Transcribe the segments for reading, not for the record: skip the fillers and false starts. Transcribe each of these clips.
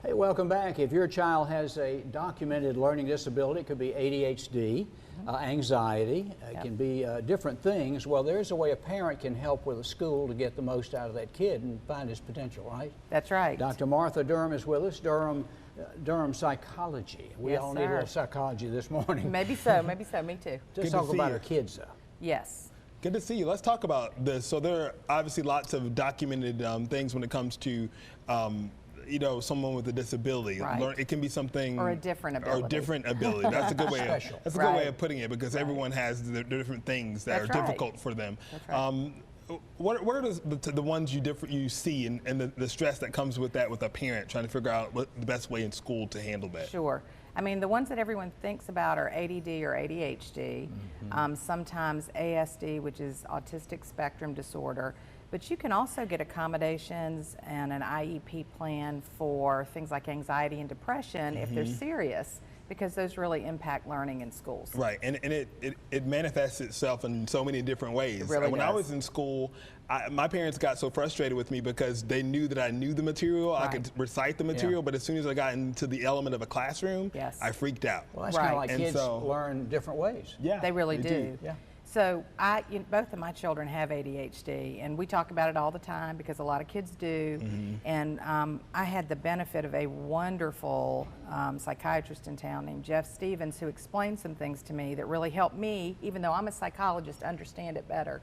Hey, welcome back. If your child has a documented learning disability, it could be ADHD, anxiety, it can be different things. Well, there's a way a parent can help with a school to get the most out of that kid and find his potential, right? That's right. Dr. Martha Durham is with us, Durham Psychology. We Yes, all need a sir. little psychology this morning. Maybe so, me too. Just talk about our kids, though. Yes. Good to see you. Let's talk about this. So there are obviously lots of documented things when it comes to someone with a disability. Right. It can be something Or a different ability. Or different ability. That's a good way. Special. That's a good way of putting it, because everyone has their different things that That's are right. difficult for them. That's right. What are the ones you see and the stress that comes with that with a parent trying to figure out what the best way in school to handle that? Sure. I mean, the ones that everyone thinks about are ADD or ADHD, sometimes ASD, which is autistic spectrum disorder. But you can also get accommodations and an IEP plan for things like anxiety and depression if they're serious, because those really impact learning in schools. Right, and it manifests itself in so many different ways. It really when does. I was in school, my parents got so frustrated with me because they knew that I knew the material, I could recite the material, but as soon as I got into the element of a classroom, I freaked out. Well, that's kind of like And kids so- learn different ways. Yeah, They really do. Yeah. So both of my children have ADHD, and we talk about it all the time because a lot of kids do. And I had the benefit of a wonderful psychiatrist in town named Jeff Stevens, who explained some things to me that really helped me, even though I'm a psychologist, understand it better.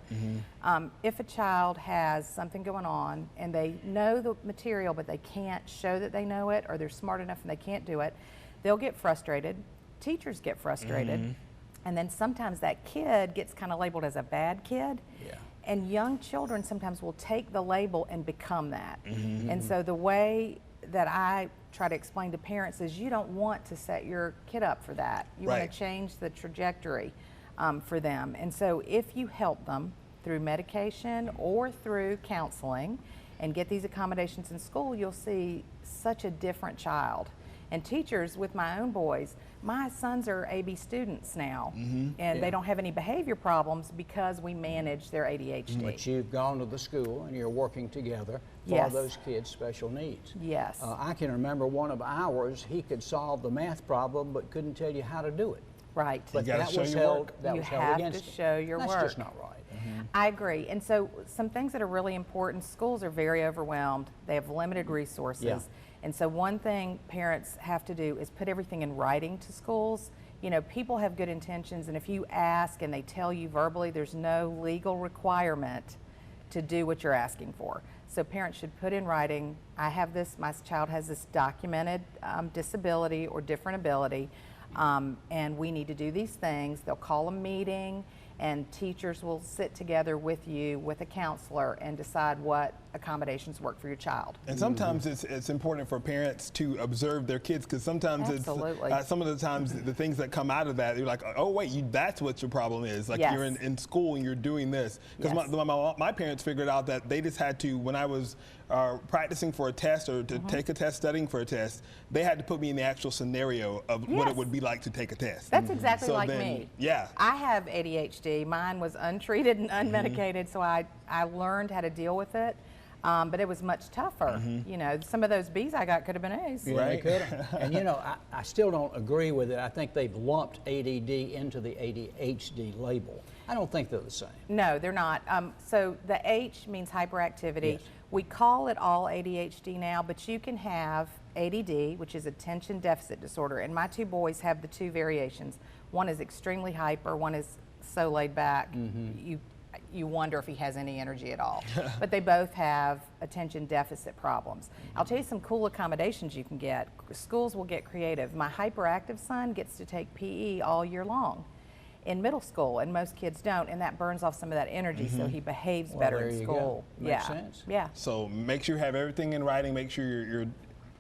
If a child has something going on and they know the material but they can't show that they know it, or they're smart enough and they can't do it, they'll get frustrated. Teachers get frustrated. And then sometimes that kid gets kind of labeled as a bad kid. Yeah. And young children sometimes will take the label and become that. And so the way that I try to explain to parents is you don't want to set your kid up for that. You want to change the trajectory for them. And so if you help them through medication or through counseling and get these accommodations in school, you'll see such a different child. And teachers, with my own boys, my sons are AB students now, and they don't have any behavior problems because we manage their ADHD. But you've gone to the school and you're working together for those kids' special needs. Yes. I can remember one of ours, he could solve the math problem but couldn't tell you how to do it. Right. But gotta that show was your held, work. that You was held have against to him. show your That's work. just not right. I agree. And so some things that are really important, schools are very overwhelmed. They have limited resources. Yeah. And so one thing parents have to do is put everything in writing to schools. You know, people have good intentions, and if you ask and they tell you verbally, there's no legal requirement to do what you're asking for. So parents should put in writing, I have this, my child has this documented disability or different ability, and we need to do these things. They'll call a meeting, and teachers will sit together with you, with a counselor, and decide what accommodations work for your child. And sometimes it's important for parents to observe their kids, because sometimes Absolutely. it's some of the times the things that come out of that, you're like, oh wait, that's what your problem is. Like you're in school and you're doing this. Because my parents figured out that they just had to, when I was practicing for a test or to take a test, studying for a test, they had to put me in the actual scenario of what it would be like to take a test. That's exactly like me. Yeah. I have ADHD. Mine was untreated and unmedicated, so I learned how to deal with it. But it was much tougher. You know, some of those B's I got could have been A's. Yeah, they could have. And you know, I still don't agree with it. I think they've lumped ADD into the ADHD label. I don't think they're the same. No, they're not. So the H means hyperactivity. Yes. We call it all ADHD now, but you can have ADD, which is attention deficit disorder. And my two boys have the two variations. One is extremely hyper, one is so laid back. You wonder if he has any energy at all. But they both have attention deficit problems. I'll tell you some cool accommodations you can get. Schools will get creative. My hyperactive son gets to take PE all year long in middle school, and most kids don't, and that burns off some of that energy, so he behaves better in school. Makes sense. Yeah. So make sure you have everything in writing. Make sure you're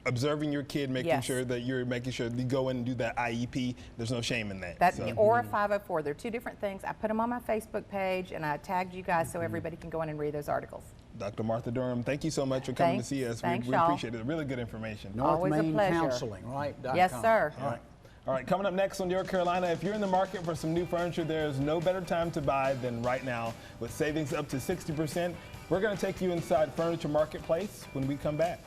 observing your kid, making sure that you're making sure you go in and do that IEP. There's no shame in that. Or a 504. They're two different things. I put them on my Facebook page, and I tagged you guys so everybody can go in and read those articles. Dr. Martha Durham, thank you so much for coming to see us. Thanks, we appreciate it. Really good information. North Always a Main pleasure. Counseling, right? Yes, sir. All right, coming up next on Your Carolina, if you're in the market for some new furniture, there's no better time to buy than right now. With savings up to 60%, we're going to take you inside Furniture Marketplace when we come back.